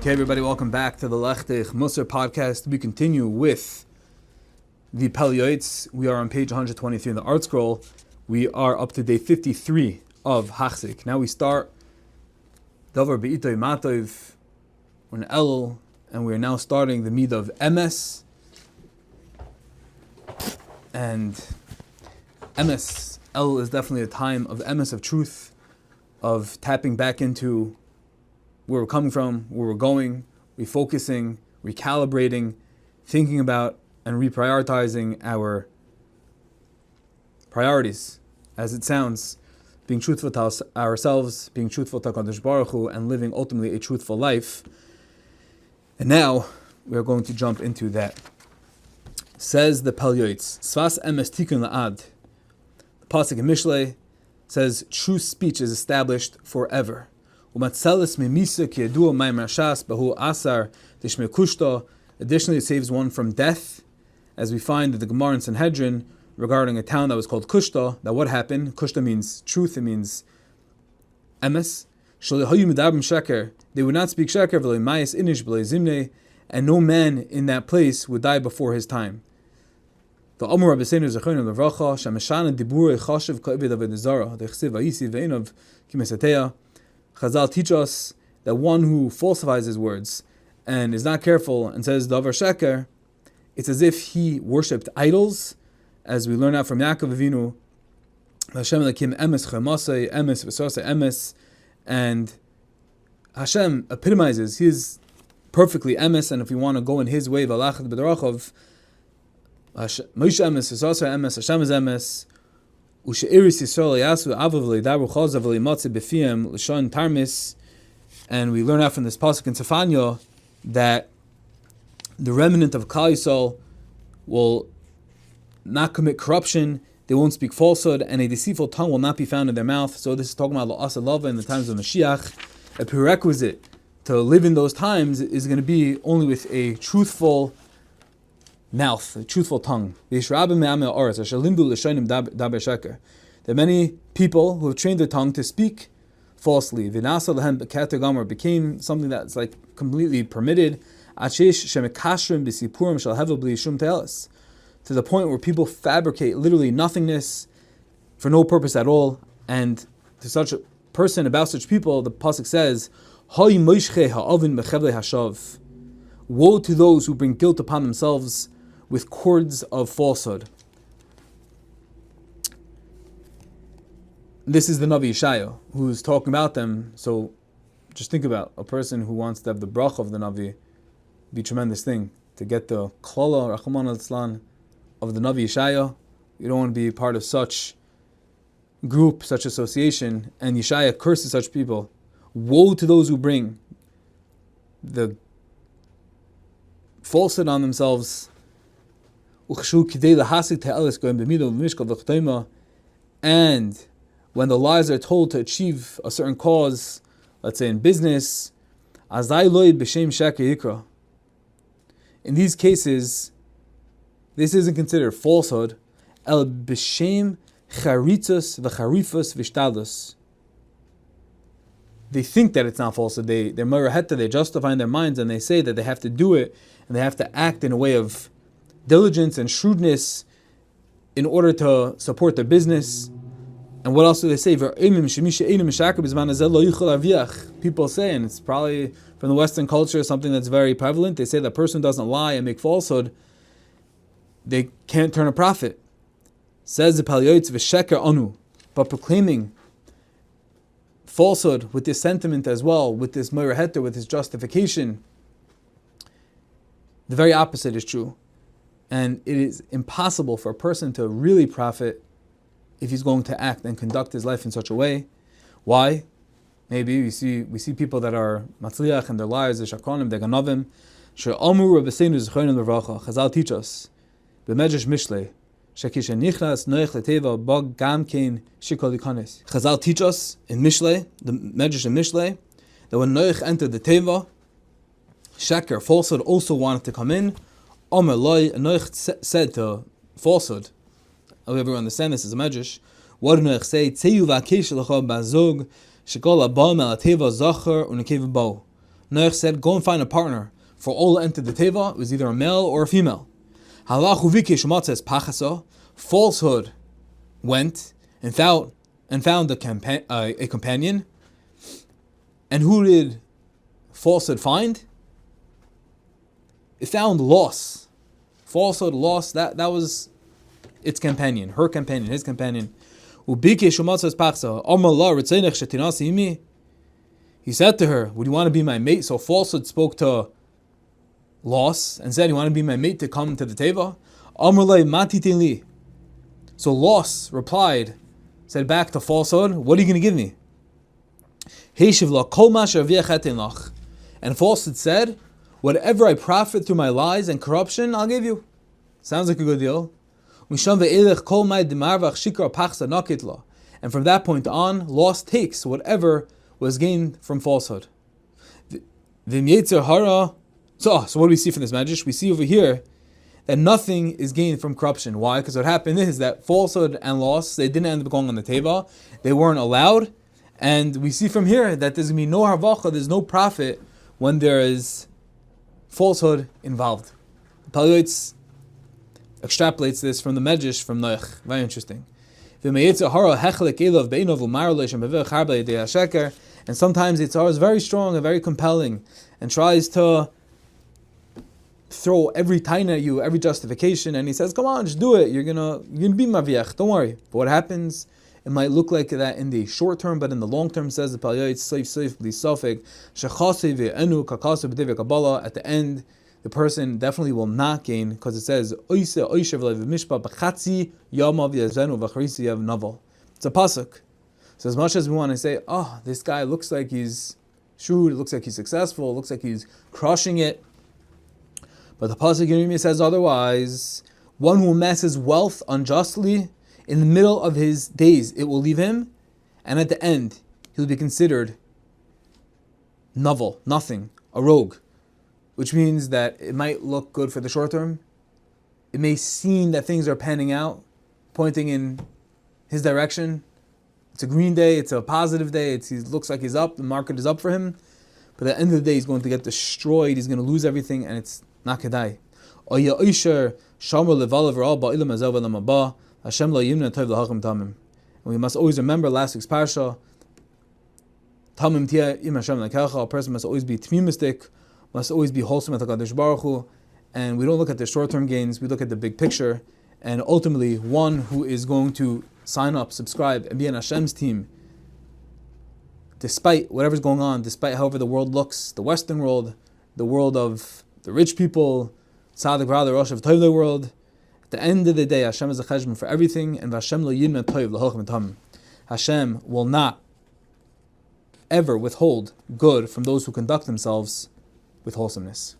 Okay, everybody, welcome back to the Lechtich Musar podcast. We continue with the Pele Yoeitz. We are on page 123 in the Art Scroll. We are up to day 53 of Hachzik. Now we start Davar Be'itoy Matov, we're in Elul, and we are now starting the Midah of Emes. And Emes, Elul is definitely a time of Emes, of truth, of tapping back into where we're coming from, where we're going, refocusing, recalibrating, thinking about and reprioritizing our priorities, as it sounds, being truthful to ourselves, being truthful to HaKadosh Baruch Hu, and living ultimately a truthful life. And now we are going to jump into that. Says the Pele Yoeitz, Svas Emes Tikun La'ad. The pasuk in Mishlei says, true speech is established forever. Additionally, it saves one from death, as we find in the Gemara in Sanhedrin regarding a town that was called Kushta. That what happened? Kushta means truth, it means Emes. They would not speak sheker, and no man in that place would die before his time. The Amor Rabbeinu Zechron Levracha Shameshana Diburei Chashiv Ka'eved Avodah Zarah Dechsev Vayisi Ve'enov Kimesateya. Chazal teach us that one who falsifies his words and is not careful and says Davar Sheker, it's as if he worshipped idols, as we learn out from Yaakov Avinu, Hashem Elokim Emes Chamasei Emes V'Sasei Emes, and Hashem epitomizes, he is perfectly Emes, and if we want to go in his way, V'alachat B'Darachov, Moshe Emes V'Sasei Emes, Hashem is Emes, and we learn out from this pasuk in Tzefanya that the remnant of Klal Yisrael will not commit corruption, they won't speak falsehood, and a deceitful tongue will not be found in their mouth. So this is talking about La'asa Lava in the times of Mashiach. A prerequisite to live in those times is going to be only with a truthful mouth, a truthful tongue. There are many people who have trained their tongue to speak falsely. Became something that's like completely permitted. To the point where people fabricate literally nothingness for no purpose at all. And to such a person, about such people, the pasuk says, woe to those who bring guilt upon themselves with cords of falsehood. This is the Navi Yeshaya who's talking about them. So just think about a person who wants to have the bracha of the Navi, be a tremendous thing. To get the klala, Rachman al-Islan, of the Navi Yeshaya, you don't want to be part of such group, such association, and Yeshaya curses such people. Woe to those who bring the falsehood on themselves, and when the lies are told to achieve a certain cause, let's say in business, in these cases, this isn't considered falsehood. El b'shem charitzos v'charifos v'shtadus. They think that it's not falsehood. They're meraheta. They justify in their minds, and they say that they have to do it, and they have to act in a way of diligence and shrewdness in order to support their business. And what else do they say? People say, and it's probably from the Western culture something that's very prevalent, they say that a person who doesn't lie and make falsehood, they can't turn a profit. Says the Pele Yoeitz, v'sheker anu, but proclaiming falsehood with this sentiment as well, with this meraheta, with this justification, the very opposite is true. And it is impossible for a person to really profit if he's going to act and conduct his life in such a way. Why? Maybe we see people that are matzliach and their lives, they're shakonim, they're ganavim. She'amu Rabbeinu Zechron Levracha. Chazal teach us, b'medrash Mishlei, shekishe nichnas noich leteva bag gam kein shikol likanes. Chazal teach us in Mishlei, the medrash in Mishlei, that when Noach entered the teva, sheker, falsehood, also wanted to come in. Omer loy, Noach said to falsehood, however we understand this as a medrash, what did Noach say? Tzeyu v'akesh lecha bazog shekol abam al teva zachar unekev bo Noach said, go and find a partner for all that entered the teva. It was either a male or a female. Falsehood went and found a companion. And who did falsehood find? It found loss. Falsehood lost. That was its companion, her companion, his companion. He said to her, would you want to be my mate? So falsehood spoke to loss and said, you want to be my mate to come to the teva? So loss replied, said back to falsehood, what are you going to give me? And falsehood said, whatever I profit through my lies and corruption, I'll give you. Sounds like a good deal. And from that point on, loss takes whatever was gained from falsehood. So what do we see from this medrash? We see over here that nothing is gained from corruption. Why? Because what happened is that falsehood and loss, they didn't end up going on the teva. They weren't allowed. And we see from here that there's going to be no harvacha, there's no profit when there is falsehood involved. Yoeitz extrapolates this from the medrash from Noach. Very interesting. And sometimes Yitzhar is very strong and very compelling and tries to throw every taina at you, every justification, and he says, come on, just do it. You're gonna be maviach, don't worry. But what happens? It might look like that in the short term, but in the long term, says the Pele Yoeitz, at the end, the person definitely will not gain, because it says, it's a pasuk. So as much as we want to say, oh, this guy looks like he's shrewd, it looks like he's successful, it looks like he's crushing it, but the pasuk in Emes says otherwise. One who amasses wealth unjustly, in the middle of his days it will leave him, and at the end he'll be considered nothing, a rogue, which means that it might look good for the short term. It may seem that things are panning out, pointing in his direction. It's a green day, it's a positive day, he looks like he's up, the market is up for him, but at the end of the day he's going to get destroyed, he's going to lose everything, and it's not kedai. And we must always remember last week's parsha. A person must always be tmimistic, must always be wholesome with HaKadosh Baruch Hu, and we don't look at the short-term gains, we look at the big picture, and ultimately one who is going to sign up, subscribe, and be on Hashem's team, despite whatever's going on, despite however the world looks, the Western world, the world of the rich people, Tzaddik Brother, Rosh of Toivle world. At the end of the day, Hashem is a cheshbon for everything, and Hashem lo yidna toiv l'holchem tam. Hashem will not ever withhold good from those who conduct themselves with wholesomeness.